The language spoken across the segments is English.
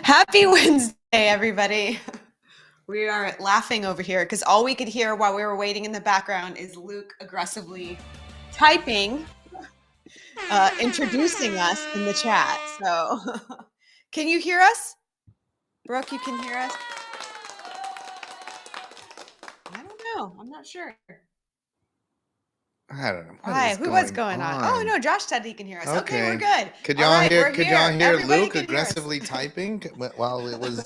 Happy Wednesday, everybody. We are laughing over here because all we could hear while we were waiting in the background is Luke aggressively typing, introducing us in the chat. So, can you hear us? Brooke, you can hear us? I don't know. I'm not sure. I don't know. What's going on? Oh no, Josh said he can hear us. Okay, we're good. Could y'all hear? Could y'all hear Luke aggressively typing while it was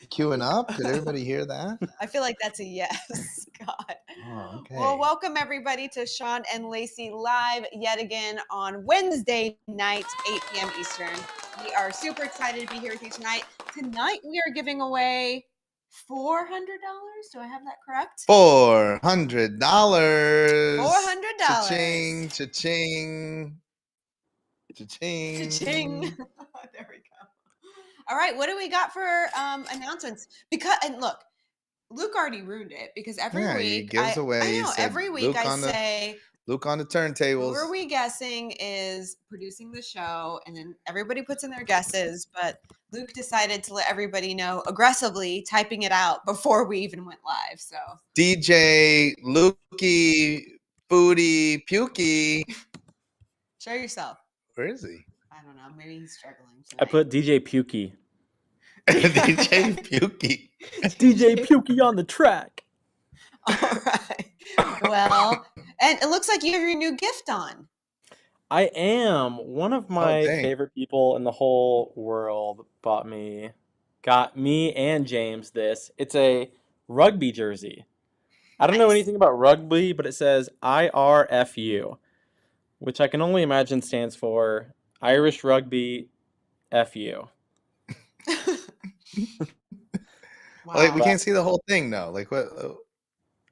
queuing up? Could everybody hear that? I feel like that's a yes. God. Oh, okay. Well, welcome everybody to Sean and Lacey live yet again on Wednesday night, 8 p.m. Eastern. We are super excited to be here with you tonight. Tonight we are giving away $400. Do I have that correct? $400. $400. Cha-ching, cha-ching, cha-ching. Cha-ching. There we go. All right, what do we got for announcements? And look, Luke already ruined it because every week he gives away. I know every week I say Luke on the turntables. Who are we guessing is producing the show, and then everybody puts in their guesses, but Luke decided to let everybody know aggressively, typing it out before we even went live. So DJ Lukey Foodie Pukey. Show yourself. Where is he? I don't know. Maybe he's struggling tonight. I put DJ Pukey. DJ Pukey. DJ Pukey on the track. All right. Well, and it looks like you have your new gift on. I am. One of my favorite people in the whole world got me and James this. It's a rugby jersey. I don't know anything about rugby, but it says IRFU, which I can only imagine stands for Irish Rugby FU. Wow. Like, we can't see the whole thing now. Like, what do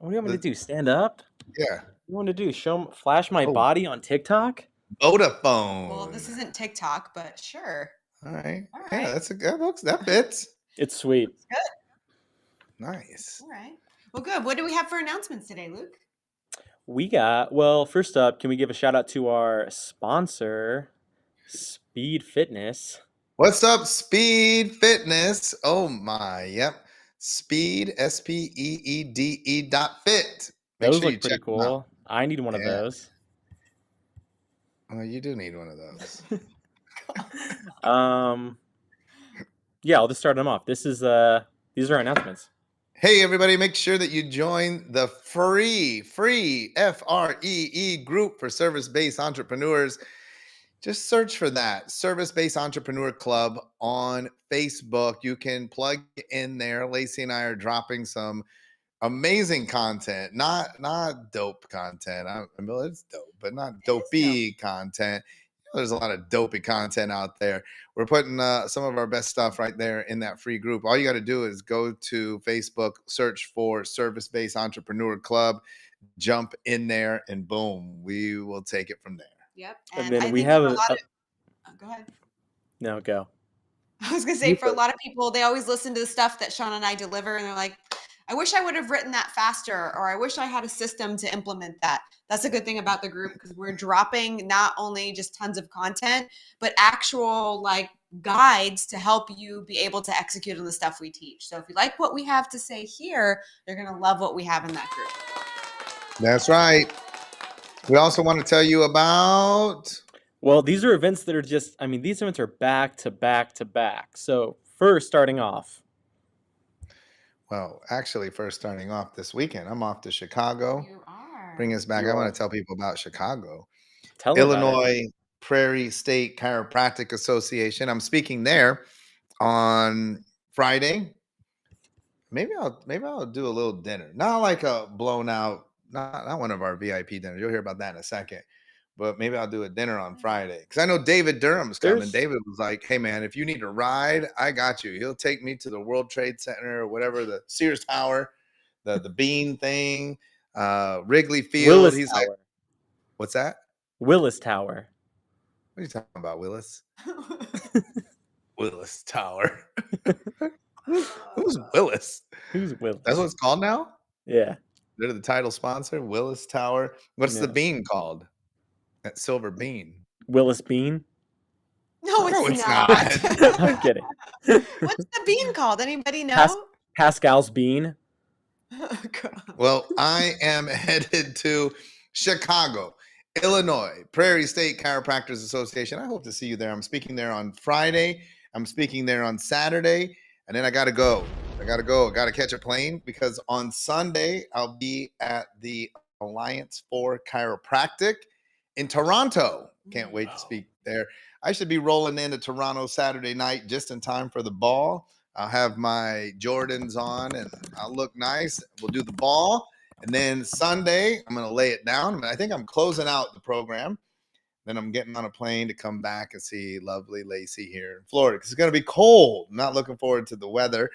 you want me to do? Stand up? Yeah. What do you want to do? Flash my body on TikTok? Vodafone. Well, this isn't TikTok, but sure. All right. Yeah, that fits. It's sweet. It's good. Nice. All right. Well, good. What do we have for announcements today, Luke? First up, can we give a shout out to our sponsor, Speed Fitness? What's up, Speed Fitness? Oh my, yep. Speed, SPEEDE.fit. Those look pretty cool. I need one of those. Oh, you do need one of those. Yeah, I'll just start them off. These are our announcements. Hey, everybody, make sure that you join the free FREE group for service-based entrepreneurs. Just search for that, Service-Based Entrepreneur Club on Facebook. You can plug in there. Lacey and I are dropping some amazing content, not dope content. It's dope, but not dopey content. There's a lot of dopey content out there. We're putting some of our best stuff right there in that free group. All you got to do is go to Facebook, search for Service-Based Entrepreneur Club, jump in there, and boom, we will take it from there. Yep. And then we have go ahead. No, go. I was going to say, for a lot of people, they always listen to the stuff that Sean and I deliver, and they're like, I wish I would have written that faster, or I wish I had a system to implement that. That's a good thing about the group, because we're dropping not only just tons of content, but actual guides to help you be able to execute on the stuff we teach. So if you like what we have to say here, you're going to love what we have in that group. That's right. We also want to tell you about... Well, these are events that are these events are back to back to back. So first, starting off. Well, actually, first starting off this weekend, I'm off to Chicago. You are. Bring us back. I want to tell people about Chicago. Tell Illinois Prairie State Chiropractic Association. I'm speaking there on Friday. Maybe I'll do a little dinner. Not like a blown out, not one of our VIP dinners. You'll hear about that in a second. But maybe I'll do a dinner on Friday. Because I know David Durham's coming. David was like, hey, man, if you need a ride, I got you. He'll take me to the World Trade Center or whatever, the Sears Tower, the Bean thing, Wrigley Field. Willis He's Tower. like, what's that? Willis Tower. What are you talking about, Willis? Willis Tower. Who's Willis? Who's Willis? That's what it's called now? Yeah. They're the title sponsor, Willis Tower. What's the bean called? That silver bean. Willis Bean. No, No, it's it's not. not. I'm kidding. What's the bean called? Anybody Pas- know? Pascal's bean. Oh, God. Well, I am headed to Chicago, Illinois, Prairie State Chiropractors Association. I hope to see you there. I'm speaking there on Friday. I'm speaking there on Saturday. And then I got to go. I got to catch a plane because on Sunday, I'll be at the Alliance for Chiropractic in Toronto. Can't wait to speak there. I should be rolling into Toronto Saturday night just in time for the ball. I'll have my Jordans on and I'll look nice. We'll do the ball. And then Sunday, I'm going to lay it down. I think I'm closing out the program. Then I'm getting on a plane to come back and see lovely Lacey here in Florida because it's going to be cold. I'm not looking forward to the weather.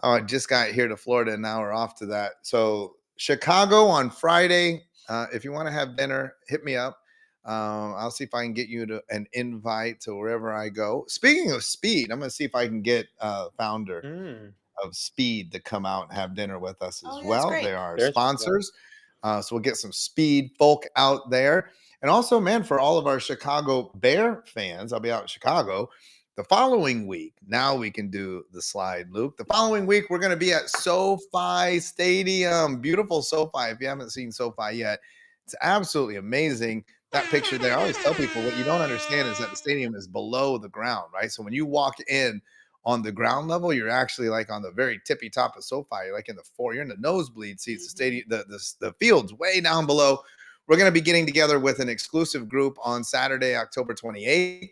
I just got here to Florida and now we're off to that. So Chicago on Friday. If you want to have dinner, hit me up. I'll see if I can get you an invite to wherever I go. Speaking of speed, I'm going to see if I can get founder of Speed to come out and have dinner with us as well. They are sponsors. So we'll get some Speed folk out there. And also, man, for all of our Chicago Bear fans, I'll be out in Chicago the following week. Now we can do the slide, Luke. The following week, we're going to be at SoFi Stadium. Beautiful SoFi. If you haven't seen SoFi yet, it's absolutely amazing. That picture there, I always tell people what you don't understand is that the stadium is below the ground, right? So when you walk in on the ground level, you're actually like on the very tippy top of SoFi. You're like you're in the nosebleed seats. The stadium, the field's way down below. We're going to be getting together with an exclusive group on Saturday, October 28th.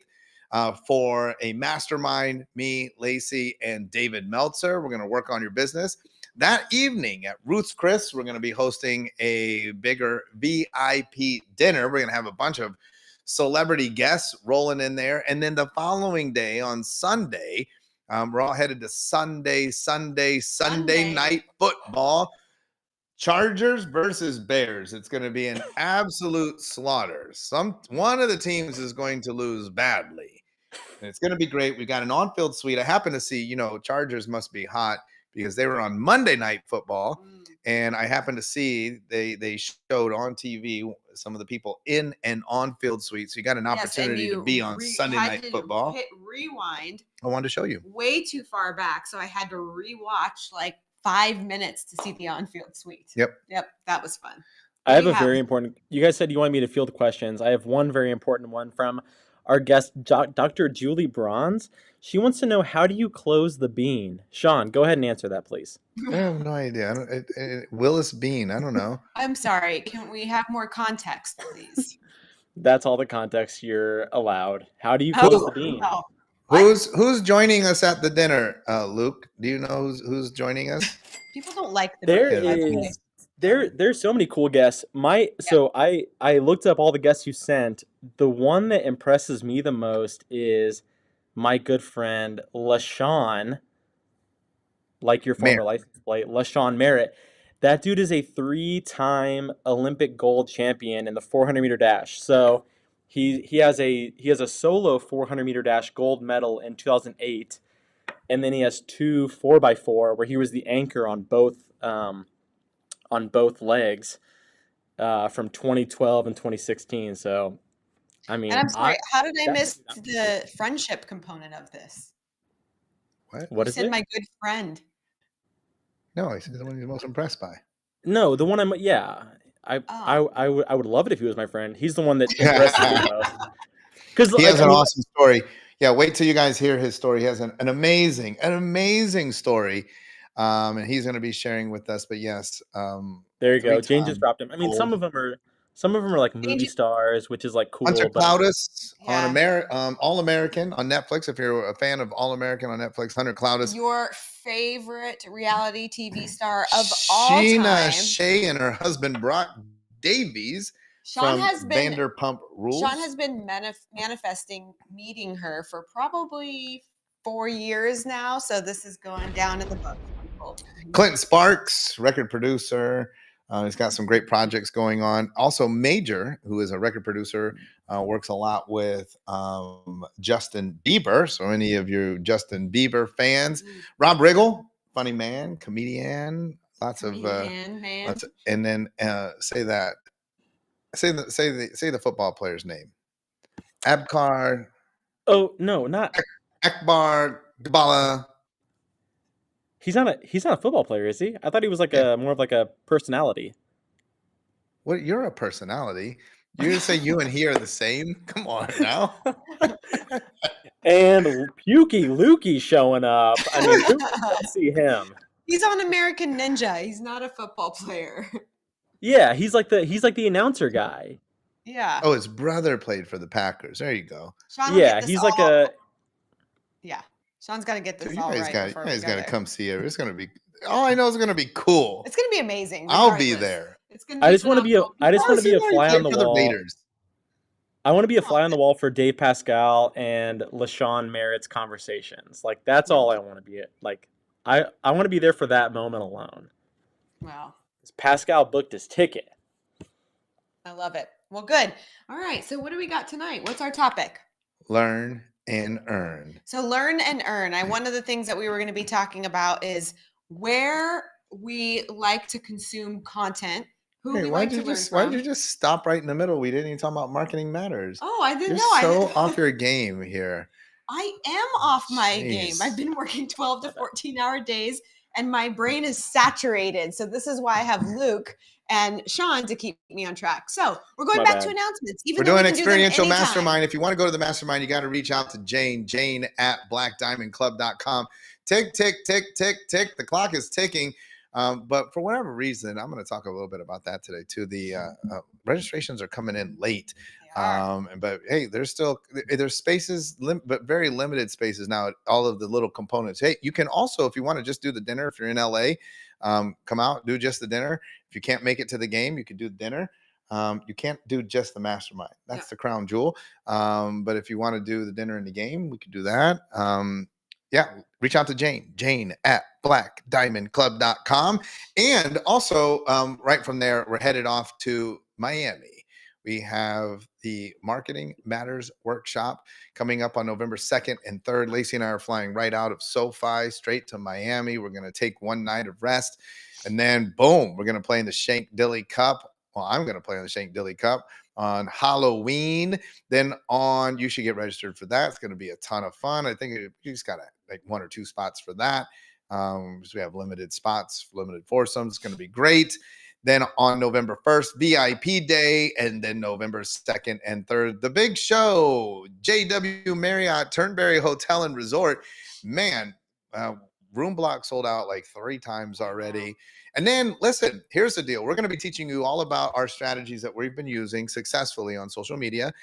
For a mastermind, me, Lacey, and David Meltzer. We're going to work on your business. That evening at Ruth's Chris, we're going to be hosting a bigger VIP dinner. We're going to have a bunch of celebrity guests rolling in there. And then the following day on Sunday, we're all headed to Sunday night football. Chargers versus Bears. It's going to be an absolute slaughter. One of the teams is going to lose badly. And it's going to be great. We got an on-field suite. I happen to see, Chargers must be hot because they were on Monday Night Football. And I happened to see they showed on TV some of the people in an on-field suite. So you got an opportunity to be on Sunday Night Football. Hit rewind. I wanted to show you. Way too far back. So I had to rewatch like 5 minutes to see the on-field suite. Yep. That was fun. I have a very important. You guys said you wanted me to field questions. I have one very important one from our guest, Dr. Julie Bronze. She wants to know, how do you close the bean? Sean, go ahead and answer that, please. I have no idea. Willis Bean. I don't know. I'm sorry. Can we have more context, please? That's all the context you're allowed. How do you close the bean? Oh. Who's joining us at the dinner, Luke? Do you know who's joining us? People don't like the There's so many cool guests. So I looked up all the guests you sent. The one that impresses me the most is my good friend LaShawn, like your former license plate, LaShawn Merritt. That dude is a 3-time Olympic gold champion in the 400-meter dash. So he has a solo 400-meter dash gold medal in 2008, and then he has 2 4x4 where he was the anchor on both legs from 2012 and 2016. So, I mean, and I'm sorry, how did I miss the friendship component of this? What is it? My good friend. No, he's the one he's most impressed by. No, the one I would love it if he was my friend. He's the one that impresses me the most. Because he has an awesome story. Yeah, wait till you guys hear his story. He has an amazing story, and he's going to be sharing with us. But yes, there you go. Jane just dropped him. I mean, some of them are like movie stars, which is like cool. Hunter Cloudis on All American on Netflix. If you're a fan of All American on Netflix, Hunter Cloudis, your favorite reality TV star of all time. Sheena Shea and her husband Brock Davies. Sean has been Vanderpump Rules. Sean has been manifesting meeting her for probably 4 years now. So this is going down in the book. Clinton Sparks, record producer. He's got some great projects going on. Also, Major, who is a record producer, works a lot with Justin Bieber. So any of you Justin Bieber fans, Rob Riggle, funny man, comedian, lots of, and then say the football player's name. Abkar. Oh no, not Akbar Gabala. he's not a football player, is he? I thought he was like a more of like a personality. What? You're a personality. You're gonna say you and he are the same? Come on now. And Pukey Lukey showing up. I mean, who would not see him? He's on American Ninja. He's not a football player. Yeah, he's like the announcer guy. Yeah. Oh, his brother played for the Packers. There you go. Sean will get Yeah, this he's like all. a Yeah. Sean's got to get Dude, this you all guys right got before you we guys go got to there. come see it. It's gonna be. All I know is gonna be cool. It's going to be amazing. I'll be regardless. there. It's going to I be just want to be phenomenal. a He fly on played the for the wall. Raiders. I want to be a fly on the wall for Dave Pascal and LaShawn Merritt's conversations. Like that's all I want to be. Like I want to be there for that moment alone. Wow. Pascal booked his ticket. I love it. Well, good. All right. So what do we got tonight? What's our topic? Learn and earn. So learn and earn. One of the things that we were going to be talking about is where we like to consume content. Hey, why did you just stop right in the middle? We didn't even talk about marketing matters. Oh, I didn't You're know. so off your game here. I am off my game. Jeez. I've been working 12 to 14-hour days and my brain is saturated. So this is why I have Luke and Sean to keep me on track. So we're going back to announcements. We're doing experiential mastermind. If you want to go to the mastermind, you got to reach out to Jane at blackdiamondclub.com. Tick, tick, tick, tick, tick. The clock is ticking. But for whatever reason, I'm going to talk a little bit about that today too. The registrations are coming in late. But hey, there's spaces, but very limited spaces now. All of the little components. Hey, you can also, if you want to just do the dinner, if you're in LA, come out, do just the dinner. If you can't make it to the game, you can do the dinner. You can't do just the mastermind. That's the crown jewel. But if you want to do the dinner and the game, we could do that. Reach out to Jane at blackdiamondclub.com. And also, right from there, we're headed off to Miami. We have the Marketing Matters Workshop coming up on November 2nd and 3rd. Lacey and I are flying right out of SoFi straight to Miami. We're going to take one night of rest. And then, boom, we're going to play in the Shank Dilly Cup. Well, I'm going to play in the Shank Dilly Cup on Halloween. Then you should get registered for that. It's going to be a ton of fun. I think you just got like 1 or 2 spots for that. So we have limited spots, limited foursomes. It's going to be great. Then on November 1st, VIP day, and then November 2nd and 3rd, the big show, JW Marriott Turnberry Hotel and Resort. Man, room block sold out like 3 times already. And then listen, here's the deal. We're going to be teaching you all about our strategies that we've been using successfully on social media,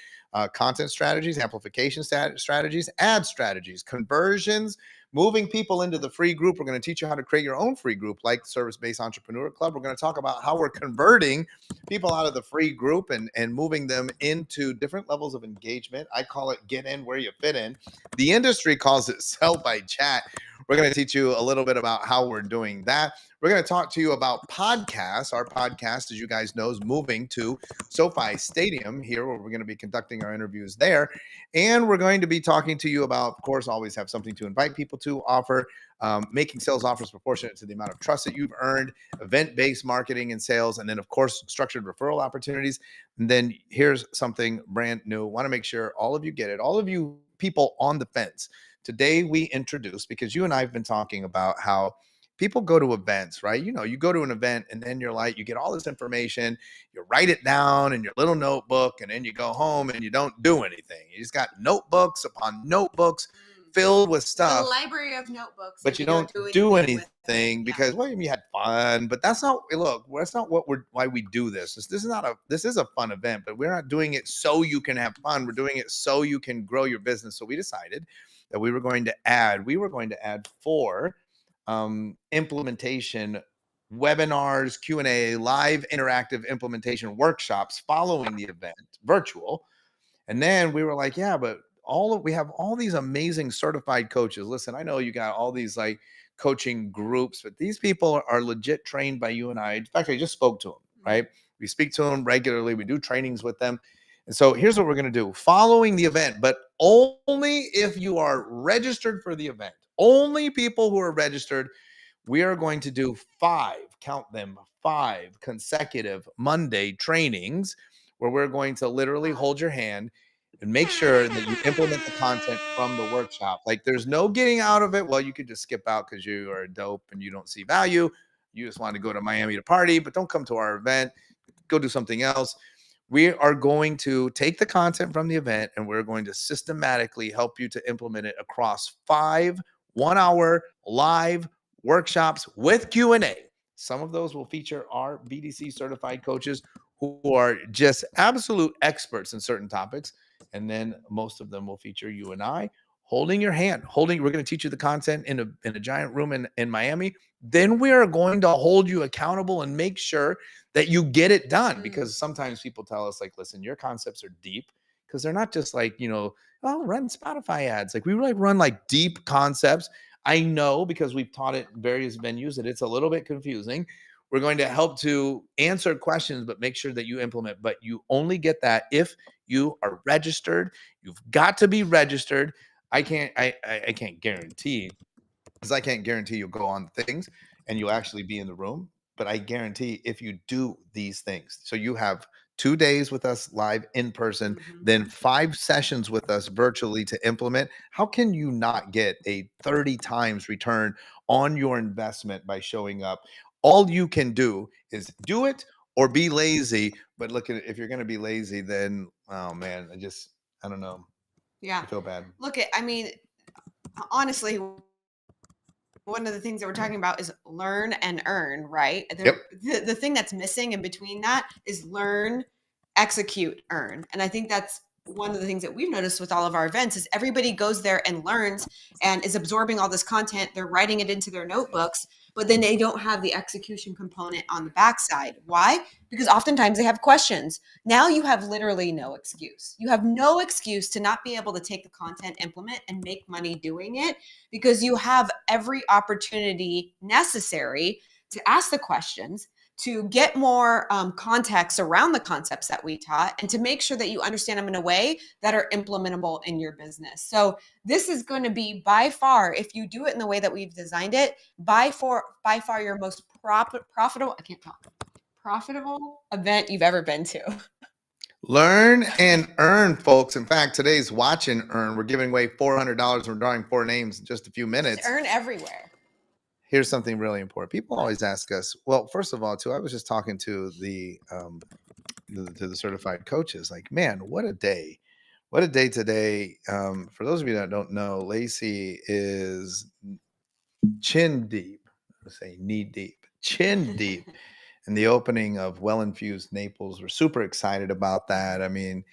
content strategies, amplification strategies, ad strategies, conversions, moving people into the free group. We're going to teach you how to create your own free group like Service-Based Entrepreneur Club. We're going to talk about how we're converting people out of the free group and moving them into different levels of engagement. I call it get in where you fit in. The industry calls it sell by chat. We're going to teach you a little bit about how we're doing that. We're going to talk to you about podcasts. Our podcast, as you guys know, is moving to SoFi Stadium here, where we're going to be conducting our interviews there. And we're going to be talking to you about, of course, always have something to invite people to offer, making sales offers proportionate to the amount of trust that you've earned, event-based marketing and sales, and then, of course, structured referral opportunities. And then here's something brand new. Want to make sure all of you get it, all of you people on the fence. Today we introduce, because you and I have been talking about how people go to events, right? You know, you go to an event and then you're like, you get all this information, you write it down in your little notebook, and then you go home and you don't do anything. You just got notebooks upon notebooks filled with stuff. The library of notebooks. But you don't do anything because, well, you had fun, but that's not why we do this. This is a fun event, but we're not doing it so you can have fun. We're doing it so you can grow your business. So we decided that we were going to add 4 implementation webinars, Q&A, live interactive implementation workshops following the event, virtual. And then we were like, yeah, but we have all these amazing certified coaches. Listen, I know you got all these like coaching groups, but these people are legit trained by you and I. In fact, I just spoke to them, right? We speak to them regularly. We do trainings with them. And so here's what we're going to do following the event, but only if you are registered for the event. Only people who are registered. We are going to do 5 consecutive Monday trainings where we're going to literally hold your hand, and make sure that you implement the content from the workshop. Like there's no getting out of it. Well, you could just skip out because you are dope and you don't see value. You just want to go to Miami to party, but don't come to our event. Go do something else. We are going to take the content from the event and we're going to systematically help you to implement it across 5 1-hour live workshops with Q&A. Some of those will feature our BDC certified coaches who are just absolute experts in certain topics. And then most of them will feature you and I holding your hand, we're going to teach you the content in a giant room in Miami. Then we are going to hold you accountable and make sure that you get it done. Because sometimes people tell us, like, listen, your concepts are deep, because they're not just like, oh, run Spotify ads. Like we like run like deep concepts. I know, because we've taught it in various venues, that it's a little bit confusing. We're going to help to answer questions, but make sure that you implement. But you only get that if you are registered. You've got to be registered. I can't guarantee, because I can't guarantee you'll go on things and you'll actually be in the room. But I guarantee if you do these things, so you have 2 days with us live in person, then 5 sessions with us virtually to implement, how can you not get a 30 times return on your investment by showing up? All you can do is do it or be lazy. But look at it, if you're going to be lazy, then, oh man, I don't know. Yeah. I feel bad. I mean, honestly, one of the things that we're talking about is learn and earn, right? Yep. The thing that's missing in between that is learn, execute, earn. And I think that's one of the things that we've noticed with all of our events is everybody goes there and learns and is absorbing all this content. They're writing it into their notebooks, but then they don't have the execution component on the backside. Why? Because oftentimes they have questions. Now you have literally no excuse. You have no excuse to not be able to take the content, implement, and make money doing it, because you have every opportunity necessary to ask the questions, to get more context around the concepts that we taught, and to make sure that you understand them in a way that are implementable in your business. So this is going to be by far, if you do it in the way that we've designed it, by far your most profitable, I can't talk, profitable event you've ever been to. Learn and earn, folks. In fact, today's watch and earn. We're giving away $400. We're drawing 4 names in just a few minutes. Just earn everywhere. Here's something really important. People always ask us, well, first of all, too, I was just talking to the certified coaches, like, man, what a day. What a day today. For those of you that don't know, Lacey is chin deep. I say knee deep, chin deep in the opening of Well Infused Naples. We're super excited about that. I mean,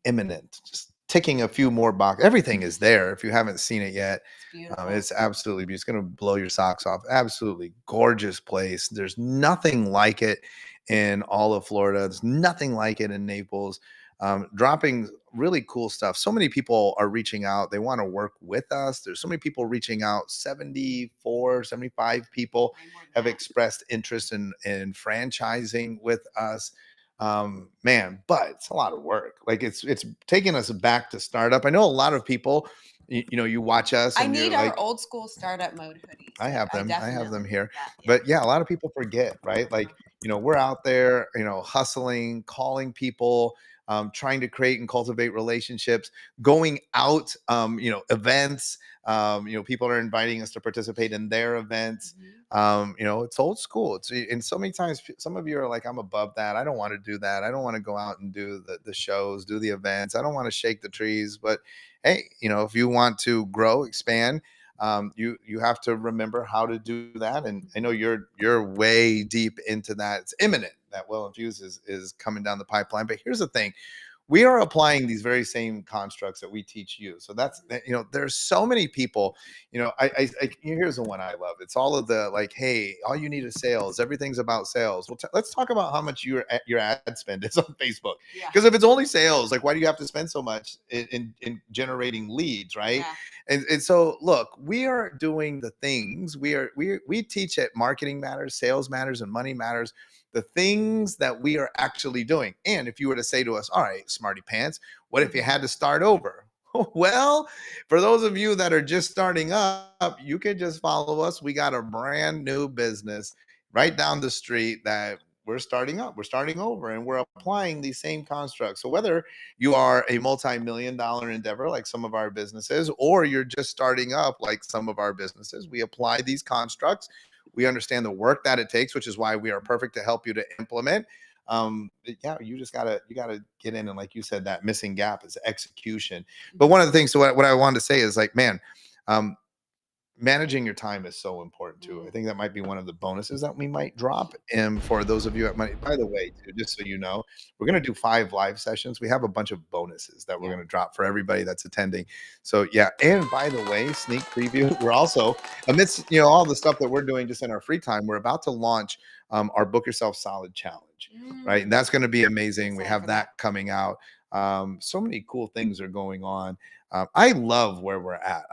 imminent, just ticking a few more boxes. Everything is there. If you haven't seen it yet, it's absolutely beautiful. It's going to blow your socks off. Absolutely gorgeous place. There's nothing like it in all of Florida. There's nothing like it in Naples. Dropping really cool stuff. So many people are reaching out. They want to work with us. There's so many people reaching out. 75 people have expressed interest in franchising with us. Man, but it's a lot of work. Like it's taking us back to startup. I know a lot of people, you watch us. I And need you're our like, old school startup mode hoodies. I have them. I have them here. Yeah. But yeah, a lot of people forget, right? Like, we're out there, hustling, calling people, trying to create and cultivate relationships, going out, events. People are inviting us to participate in their events. It's old school. And so many times, some of you are like, I'm above that. I don't want to do that. I don't want to go out and do the shows, do the events. I don't want to shake the trees. But hey, if you want to grow, expand, you have to remember how to do that. And I know you're way deep into that. It's imminent that Well Infused is coming down the pipeline. But here's the thing. We are applying these very same constructs that we teach you. So there's so many people, here's the one I love. It's all of the, like, hey, all you need is sales. Everything's about sales. Well, let's talk about how much your ad spend is on Facebook. Because if it's only sales, like, why do you have to spend so much in generating leads, right? Yeah. And so look, we are doing the things we teach at Marketing Matters, Sales Matters, and Money Matters, the things that we are actually doing. And if you were to say to us, all right, smarty pants, what if you had to start over? Well, for those of you that are just starting up, you could just follow us. We got a brand new business right down the street that we're starting up, we're starting over, and we're applying these same constructs. So whether you are a multi-million-dollar endeavor like some of our businesses, or you're just starting up like some of our businesses, we apply these constructs. We understand the work that it takes, which is why we are perfect to help you to implement. Yeah, you just gotta get in, and like you said, that missing gap is execution. But one of the things, so what I wanted to say is like, man, um, managing your time is so important too. I think that might be one of the bonuses that we might drop. And for those of you that might, by the way, too, just so you know, we're going to do 5 live sessions. We have a bunch of bonuses that we're going to drop for everybody that's attending. So yeah. And by the way, sneak preview, we're also amidst, all the stuff that we're doing just in our free time, we're about to launch our Book Yourself Solid Challenge, right? And that's going to be amazing. We have that coming out. So many cool things are going on. I love where we're at.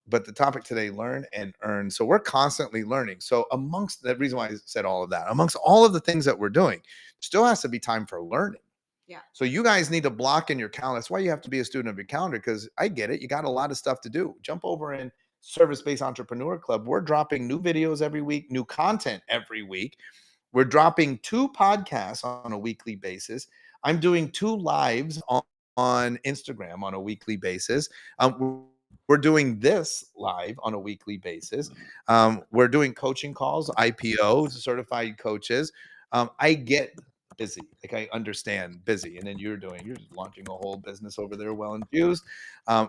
But the topic today, learn and earn. So we're constantly learning. So amongst the reason why I said all of that, amongst all of the things that we're doing, still has to be time for learning. Yeah. So you guys need to block in your calendar. That's why you have to be a student of your calendar, because I get it. You got a lot of stuff to do. Jump over in Service-Based Entrepreneur Club. We're dropping new videos every week, new content every week. We're dropping 2 podcasts on a weekly basis. I'm doing 2 lives on Instagram on a weekly basis. We're doing this live on a weekly basis. We're doing coaching calls, IPOs, certified coaches. I get busy. Like, I understand busy. And then you're just launching a whole business over there, Well Infused.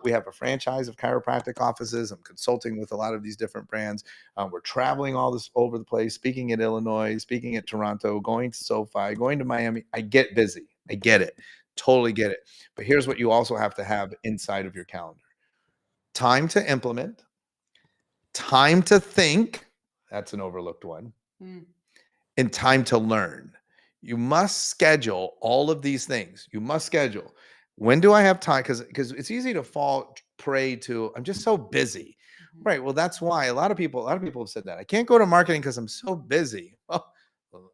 We have a franchise of chiropractic offices. I'm consulting with a lot of these different brands. We're traveling all this over the place, speaking at Illinois, speaking at Toronto, going to SoFi, going to Miami. I get busy. I get it. Totally get it. But here's what you also have to have inside of your calendar: time to implement, time to think. That's an overlooked one. And time to learn. You must schedule all of these things. You must schedule. When do I have time? Because it's easy to fall prey to, I'm just so busy. Right. Well, that's why a lot of people have said that. I can't go to marketing because I'm so busy. Well,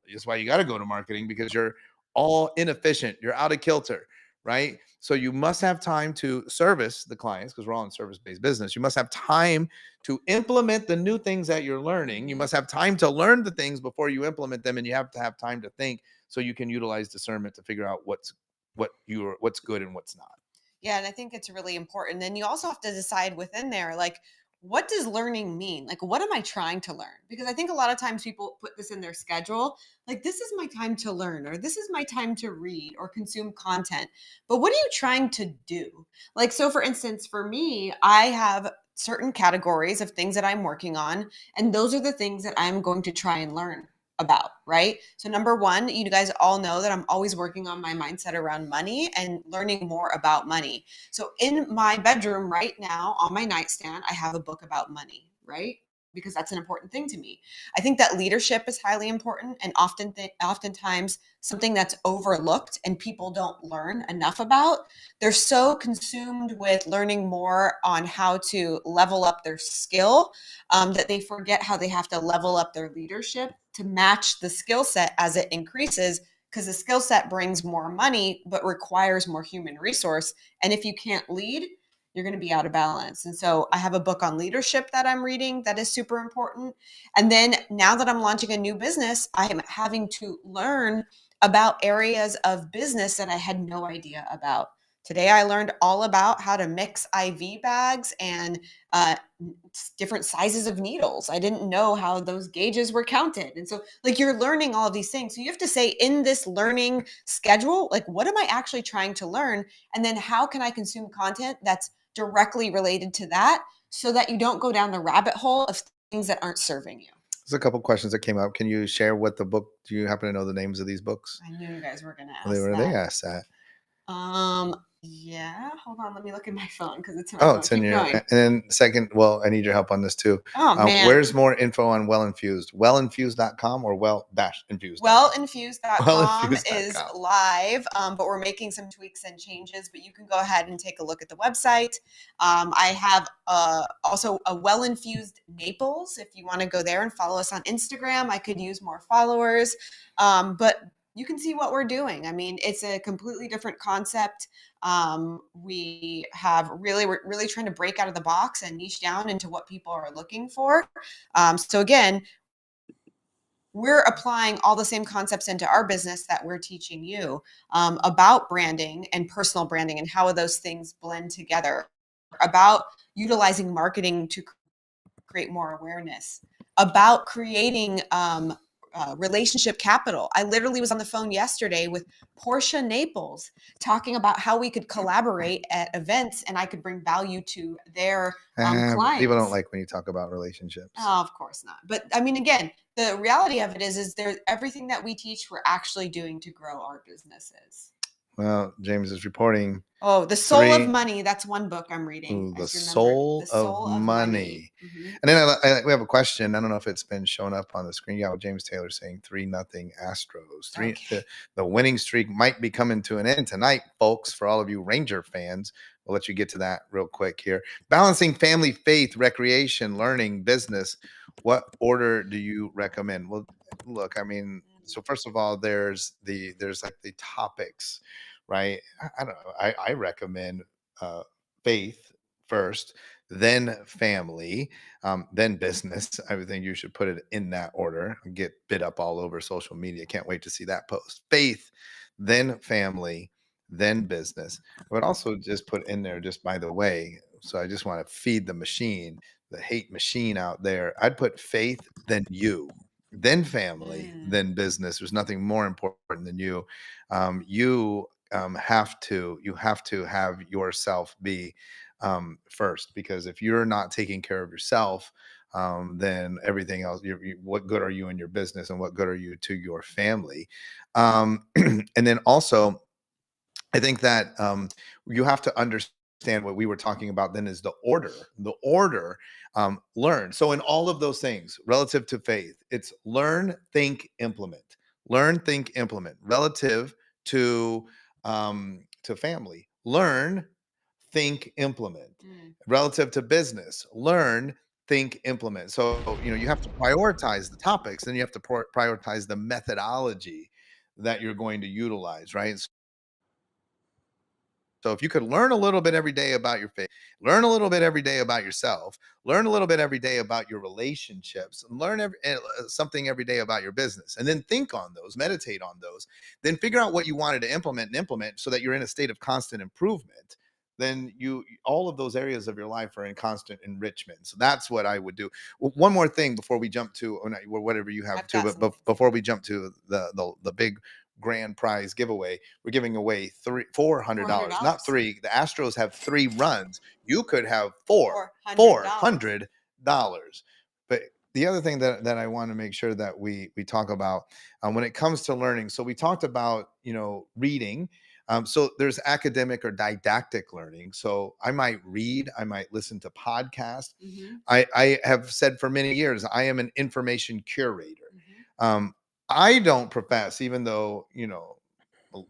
that's why you got to go to marketing, because you're all inefficient. You're out of kilter. Right. So you must have time to service the clients, because we're all in service-based business. You must have time to implement the new things that you're learning. You must have time to learn the things before you implement them. And you have to have time to think, so you can utilize discernment to figure out what's good and what's not. Yeah. And I think it's really important. And you also have to decide within there, like, what does learning mean? Like, what am I trying to learn? Because I think a lot of times people put this in their schedule, like, this is my time to learn, or this is my time to read or consume content. But what are you trying to do? Like, so for instance, for me, I have certain categories of things that I'm working on, and those are the things that I'm going to try and learn about, right? So number one, you guys all know that I'm always working on my mindset around money and learning more about money. So in my bedroom right now, on my nightstand, I have a book about money, right? Because that's an important thing to me. I think that leadership is highly important, and oftentimes something that's overlooked and people don't learn enough about. They're so consumed with learning more on how to level up their skill, that they forget how they have to level up their leadership to match the skill set as it increases, because the skill set brings more money but requires more human resource. And if you can't lead, you're going to be out of balance. And so I have a book on leadership that I'm reading that is super important. And then now that I'm launching a new business, I am having to learn about areas of business that I had no idea about. Today, I learned all about how to mix IV bags and different sizes of needles. I didn't know how those gauges were counted. And so, like, you're learning all of these things. So you have to say, in this learning schedule, like, what am I actually trying to learn? And then how can I consume content that's directly related to that, so that you don't go down the rabbit hole of things that aren't serving you? There's a couple questions that came up. Can you share what the book? Do you happen to know the names of these books? I knew you guys were going to ask They that. asked that. Yeah, hold on. Let me look at my phone because it's in my Oh, phone. it's in Keep your. going. And then second, well, I need your help on this too. Oh, man. Where's more info on Well Infused? Wellinfused.com or well-infused.com? Wellinfused.com is live, but we're making some tweaks and changes. But you can go ahead and take a look at the website. I have also a Well Infused Naples. If you want to go there and follow us on Instagram, I could use more followers. But you can see what we're doing. I mean, it's a completely different concept. We're really trying to break out of the box and niche down into what people are looking for. So again, we're applying all the same concepts into our business that we're teaching you about branding and personal branding and how those things blend together, about utilizing marketing to create more awareness, about creating relationship capital. I literally was on the phone yesterday with Portia Naples talking about how we could collaborate at events and I could bring value to their clients. People don't like when you talk about relationships. Oh, of course not. But I mean, again, the reality of it is there everything that we teach, we're actually doing to grow our businesses. Well, James is reporting. Oh, The Soul of Money. That's one book I'm reading. The Soul of Money. Mm-hmm. And then we have a question. I don't know if it's been shown up on the screen. Yeah, James Taylor saying 3-0 Astros. Okay. The winning streak might be coming to an end tonight, folks, for all of you Ranger fans. We'll let you get to that real quick here. Balancing family, faith, recreation, learning, business. What order do you recommend? Well, look, I mean, so first of all, there's like the topics, right? I don't know. I recommend faith first, then family, then business. I think you should put it in that order. Get bit up all over social media. Can't wait to see that post. Faith, then family, then business. I would also just put in there, just by the way, so I just want to feed the machine, the hate machine out there. I'd put faith, then you, then family, then business. There's nothing more important than you. You have to have yourself be first, because if you're not taking care of yourself, then everything else, what good are you in your business and what good are you to your family? And then also, I think that you have to understand what we were talking about then is the order, learn. So in all of those things relative to faith, it's learn, think, implement. Learn, think, implement. Relative to family, learn, think, implement. Relative to business, learn, think, implement. So you have to prioritize the topics, and you have to prioritize the methodology that you're going to utilize, right? So if you could learn a little bit every day about your faith, learn a little bit every day about yourself, learn a little bit every day about your relationships, and learn something every day about your business, and then think on those, meditate on those, then figure out what you wanted to implement so that you're in a state of constant improvement, then all of those areas of your life are in constant enrichment. So that's what I would do. One more thing before we jump to, or whatever you have to, but before we jump to the big grand prize giveaway, we're giving away $400, not three. The Astros have 3 runs. You could have $400. But the other thing that I want to make sure that we talk about when it comes to learning. So we talked about reading. So there's academic or didactic learning. So I might read, I might listen to podcasts. I have said for many years, I am an information curator. I don't profess, even though,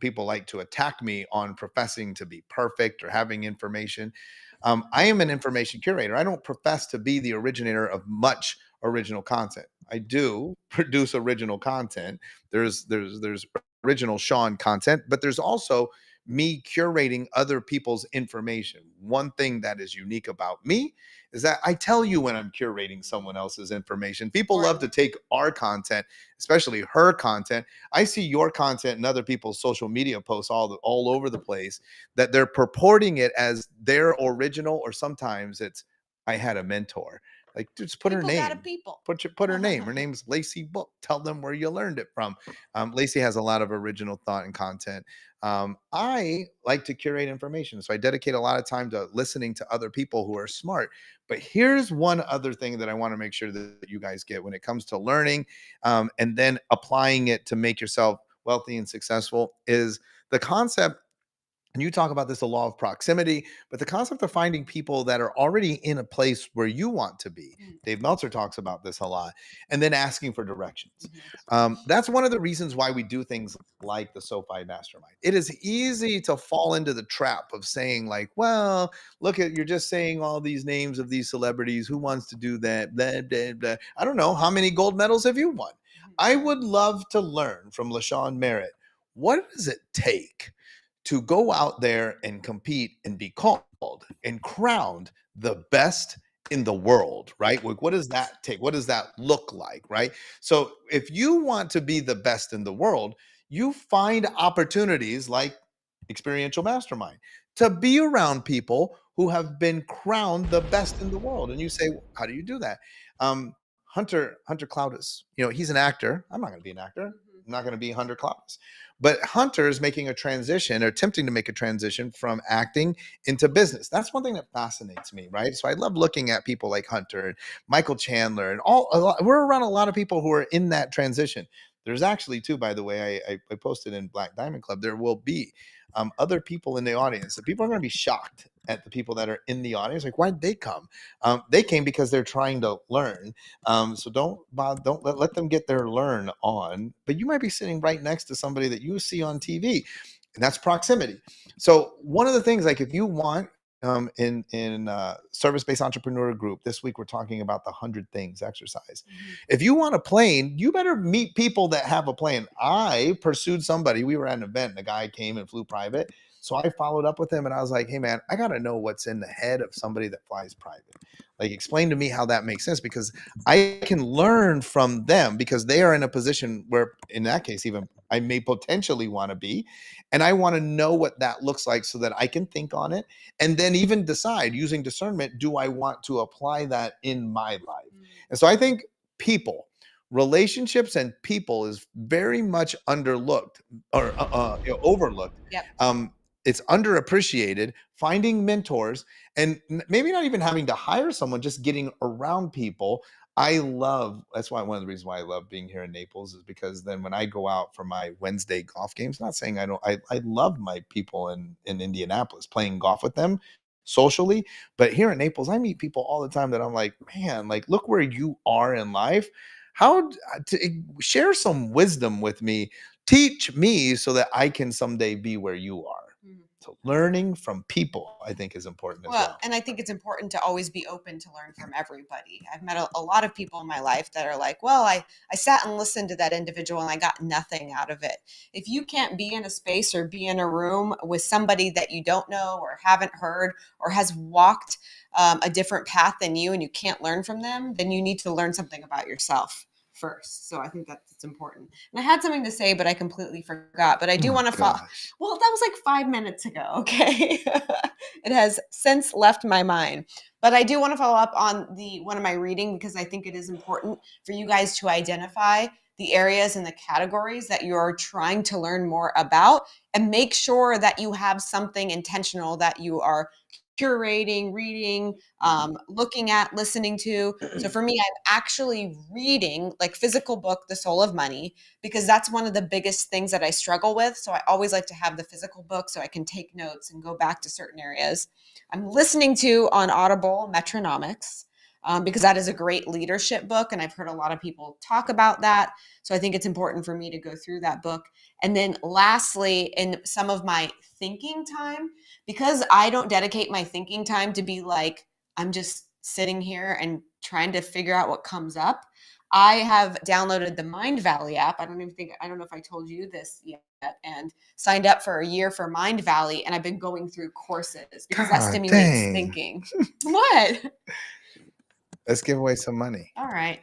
people like to attack me on professing to be perfect or having information. I am an information curator. I don't profess to be the originator of much original content. I do produce original content. There's original Sean content, but there's also me curating other people's information. One thing that is unique about me is that I tell you when I'm curating someone else's information. People love to take our content, especially her content. I see your content and other people's social media posts all over the place, that they're purporting it as their original, or sometimes it's, I had a mentor. Like, just put her name. Put her name. Her name's Lacey Book. Tell them where you learned it from. Lacey has a lot of original thought and content. I like to curate information, so I dedicate a lot of time to listening to other people who are smart. But here's one other thing that I want to make sure that you guys get when it comes to learning, and then applying it to make yourself wealthy and successful, is the concept. And you talk about this, the law of proximity, but the concept of finding people that are already in a place where you want to be. Dave Meltzer talks about this a lot. And then asking for directions. That's one of the reasons why we do things like the SoFi Mastermind. It is easy to fall into the trap of saying, like, well, look, you're just saying all these names of these celebrities. Who wants to do that? Blah, blah, blah. I don't know. How many gold medals have you won? I would love to learn from LaShawn Merritt. What does it take to go out there and compete and be called and crowned the best in the world, right? What does that take? What does that look like, right? So if you want to be the best in the world, you find opportunities like experiential mastermind to be around people who have been crowned the best in the world. And you say, "Well, how do you do that?" Um, Hunter Cloudis, he's an actor. I'm not going to be an actor. I'm not going to be Hunter Cloudis. But Hunter is making a transition or attempting to make a transition from acting into business. That's one thing that fascinates me, right? So I love looking at people like Hunter and Michael Chandler and we're around a lot of people who are in that transition. There's actually too, by the way, I posted in Black Diamond Club, there will be other people in the audience. The people are going to be shocked at the people that are in the audience. Like, why did they come? They came because they're trying to learn. So don't let them get their learn on. But you might be sitting right next to somebody that you see on TV, and that's proximity. So one of the things, like if you want in service-based entrepreneur group this week, we're talking about the 100 things exercise. If you want a plane, you better meet people that have a plane. I pursued somebody. We were at an event and a guy came and flew private, so I followed up with him and I was like, hey man, I got to know what's in the head of somebody that flies private. Like, explain to me how that makes sense, because I can learn from them, because they are in a position where in that case even I may potentially want to be, and I want to know what that looks like so that I can think on it and then even decide using discernment, do I want to apply that in my life? And so I think relationships and people is very much underlooked or overlooked. Yep. It's underappreciated. Finding mentors and maybe not even having to hire someone, just getting around people. That's why one of the reasons why I love being here in Naples is because then when I go out for my Wednesday golf games, not saying I love my people in Indianapolis, playing golf with them socially, but here in Naples, I meet people all the time that I'm like, man, like, look where you are in life. How to share some wisdom with me, teach me so that I can someday be where you are. So learning from people, I think, is important as well. And I think it's important to always be open to learn from everybody. I've met a lot of people in my life that are like, well, I sat and listened to that individual and I got nothing out of it. If you can't be in a space or be in a room with somebody that you don't know or haven't heard or has walked a different path than you, and you can't learn from them, then you need to learn something about yourself first. So I think that's important. And I had something to say, but I completely forgot. But I do want to follow. Well, that was like 5 minutes ago. Okay. It has since left my mind. But I do want to follow up on one of my reading, because I think it is important for you guys to identify the areas and the categories that you're trying to learn more about, and make sure that you have something intentional that you are curating, reading, looking at, listening to. So for me, I'm actually reading, like, physical book, The Soul of Money, because that's one of the biggest things that I struggle with. So I always like to have the physical book so I can take notes and go back to certain areas. I'm listening to on Audible Metronomics, because that is a great leadership book. And I've heard a lot of people talk about that. So I think it's important for me to go through that book. And then lastly, in some of my thinking time, because I don't dedicate my thinking time to be like, I'm just sitting here and trying to figure out what comes up, I have downloaded the Mind Valley app. I don't know if I told you this yet, and signed up for a year for Mind Valley. And I've been going through courses because that stimulates thinking. What? Let's give away some money. All right.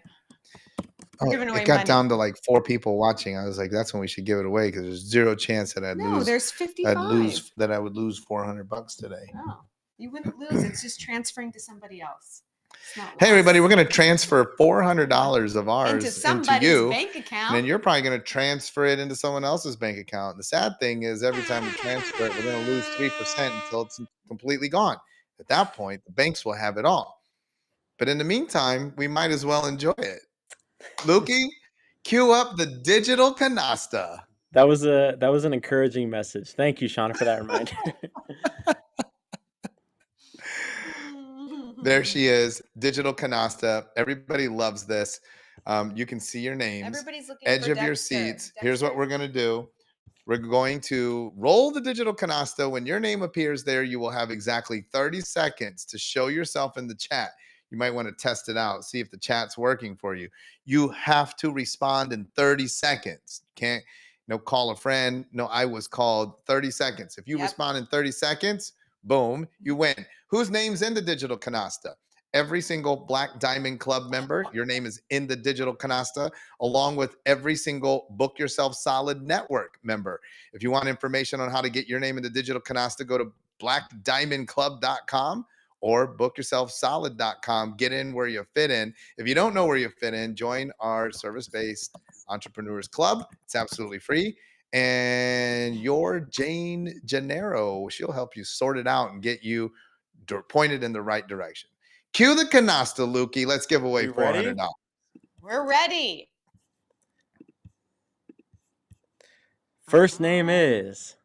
It got down to like 4 people watching. I was like, that's when we should give it away, because there's zero chance that there's 55. that I would lose $400 today. No, you wouldn't lose. It's just transferring to somebody else. Hey, everybody, we're going to transfer $400 of ours into somebody's bank account. And then you're probably going to transfer it into someone else's bank account. And the sad thing is, every time we transfer it, we're going to lose 3% until it's completely gone. At that point, the banks will have it all. But in the meantime, we might as well enjoy it. Lukey, cue up the digital canasta. That was an encouraging message. Thank you, Shauna, for that reminder. There she is, digital canasta. Everybody loves this. You can see your names. Everybody's looking edge for of your seats. Here's what we're going to do. We're going to roll the digital canasta. When your name appears there, you will have exactly 30 seconds to show yourself in the chat. You might want to test it out, see if the chat's working for you. You have to respond in 30 seconds. Can't call a friend. No, I was called. 30 seconds. If you respond in 30 seconds, boom, you win. Whose name's in the digital canasta? every single Black Diamond Club member. Your name is in the Digital Canasta, along with every single Book Yourself Solid Network member. If you want information on how to get your name in the Digital Canasta, go to blackdiamondclub.com or bookyourselfsolid.com. Get in where you fit in. If you don't know where you fit in, join our service-based entrepreneurs club. It's absolutely free. And your Jane Gennaro, she'll help you sort it out and get you pointed in the right direction. Cue the canasta, Lukey. Let's give away $400. We're ready. First name is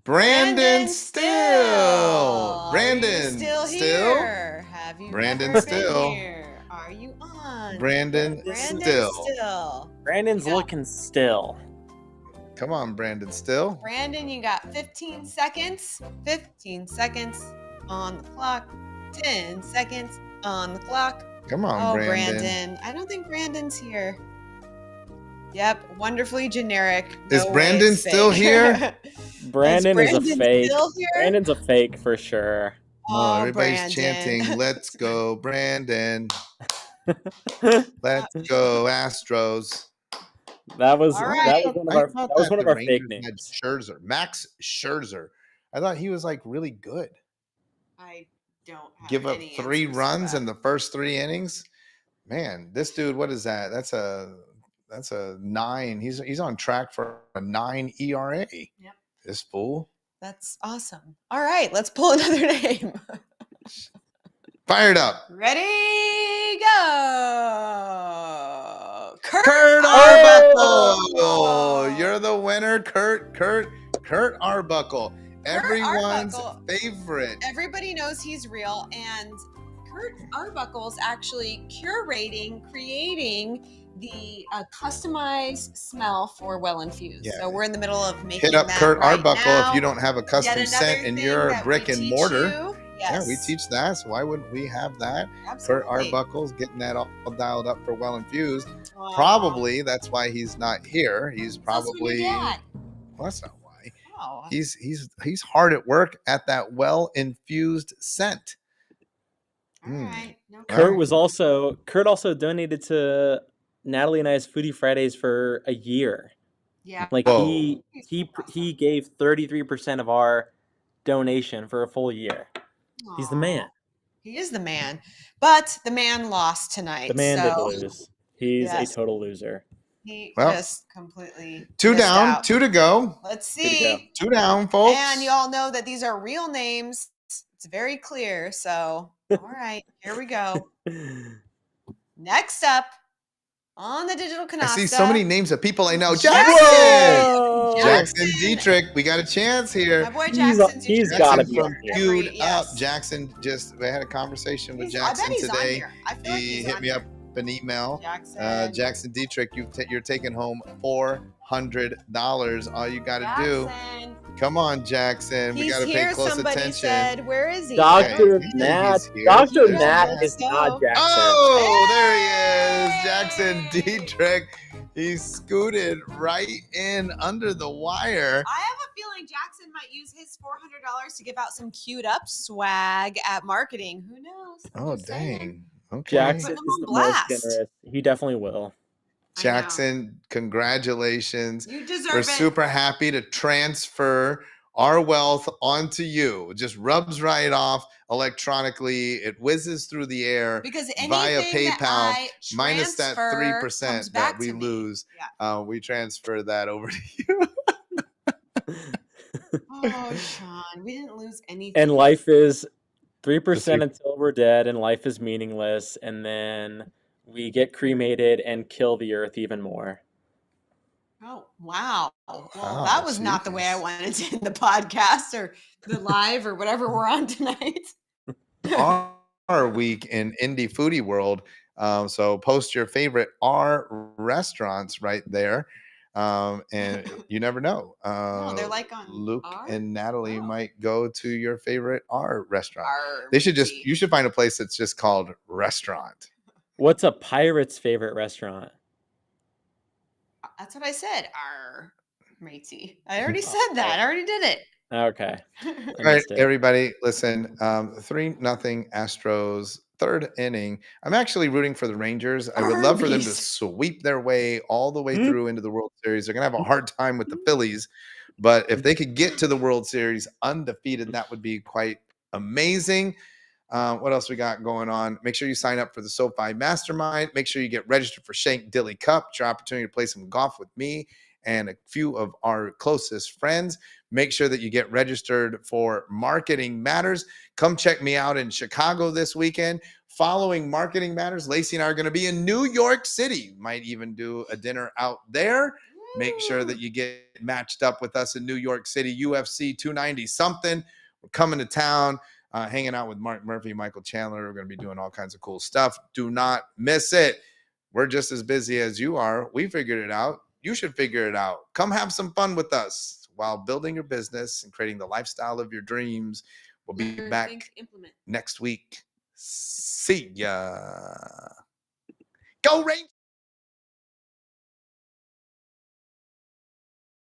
Brandon Still. Brandon still here. Have you Brandon ever Still. been here? Are you on? Brandon Still. Brandon's looking still. Come on, Brandon Still. Brandon, you got 15 seconds. 15 seconds on the clock. 10 seconds on the clock. Come on, Brandon. I don't think Brandon's here. Yep, wonderfully generic. Is Brandon still here? Brandon is a fake. Brandon's a fake for sure. Oh, everybody's chanting, "Let's go, Brandon! Let's go, Astros!" That was one of our fake names. Scherzer, Max Scherzer. I thought he was like really good. I don't have give up 3 runs in the first 3 innings. Man, this dude, what is that? That's a 9. He's on track for a 9 ERA. Yep. This fool. That's awesome. All right, let's pull another name. Fired up. Ready, go. Kurt Arbuckle. You're the winner, Kurt Arbuckle. Everyone's favorite. Everybody knows he's real, and Kurt Arbuckle's actually creating the customized smell for Well Infused. Yeah. So we're in the middle of making that. Hit up Kurt Arbuckle now. If you don't have a custom scent in your brick and mortar. Yes. Yeah, we teach that. So why wouldn't we have that? Absolutely. Kurt Arbuckle's getting that all dialed up for Well Infused. Probably that's why he's not here. He's probably. Well, that's not why. Oh. He's hard at work at that Well Infused scent. All right. No Kurt also donated to Natalie and I's Foodie Fridays for a year. Yeah. Like he gave 33% of our donation for a full year. Aww. He's the man. He is the man. But the man lost tonight. The man did lose. He's a total loser. He just completely 2 down, out. 2 to go. Let's see. 2 down, folks. And you all know that these are real names. It's very clear. So, all right, here we go. Next up on the Digital Canasta. I see so many names of people I know. Jackson Dietrich. We got a chance here. My boy Jackson. He's got to be queued up. Jackson we had a conversation with Jackson today. He hit me up an email. Jackson Dietrich, you're taking home $400. All you got to do. Come on, Jackson. We got to pay close attention. Said, where is he? Dr. Nat. Dr. Nat is not Jackson. Oh, there he is. Jackson Dietrich. He scooted right in under the wire. I have a feeling Jackson might use his $400 to give out some queued up swag at marketing. Who knows? Oh, dang. Okay. Jackson is the most generous. He definitely will. Jackson, congratulations. You deserve We're it. super happy to transfer our wealth onto you. It just rubs right off electronically. It whizzes through the air via PayPal, minus that 3% that we lose. Yeah. We transfer that over to you. Oh, Sean, we didn't lose anything. And life is 3% until we're dead, and life is meaningless, and then we get cremated and kill the earth even more. Oh, wow. Well, that was not the way I wanted to end the podcast or the live or whatever we're on tonight. Our week in indie foodie world. So post your favorite R restaurants right there. And you never know. They're like on Luke R? and Natalie might go to your favorite R restaurant. You should find a place that's just called restaurant. What's a pirate's favorite restaurant? That's what I said. R matey. I already said that. I already did it. Okay. I All right, missed it. everybody, listen. 3-0 Astros, third inning. I'm actually rooting for the Rangers. I would love for them to Arby's. sweep their way all the way through into the World Series. They're gonna have a hard time with the Phillies, but if they could get to the World Series undefeated, that would be quite amazing. What else we got going on? Make sure you sign up for the SoFi Mastermind. Make sure you get registered for Shank Dilly Cup. It's your opportunity to play some golf with me and a few of our closest friends. Make sure that you get registered for Marketing Matters. Come check me out in Chicago this weekend. Following Marketing Matters, Lacey and I are going to be in New York City. Might even do a dinner out there. Make sure that you get matched up with us in New York City, UFC 290 something. We're coming to town. Hanging out with Mark Murphy, Michael Chandler. We're going to be doing all kinds of cool stuff. Do not miss it. We're just as busy as you are. We figured it out. You should figure it out. Come have some fun with us while building your business and creating the lifestyle of your dreams. We'll be back next week. See ya. Go Rangers!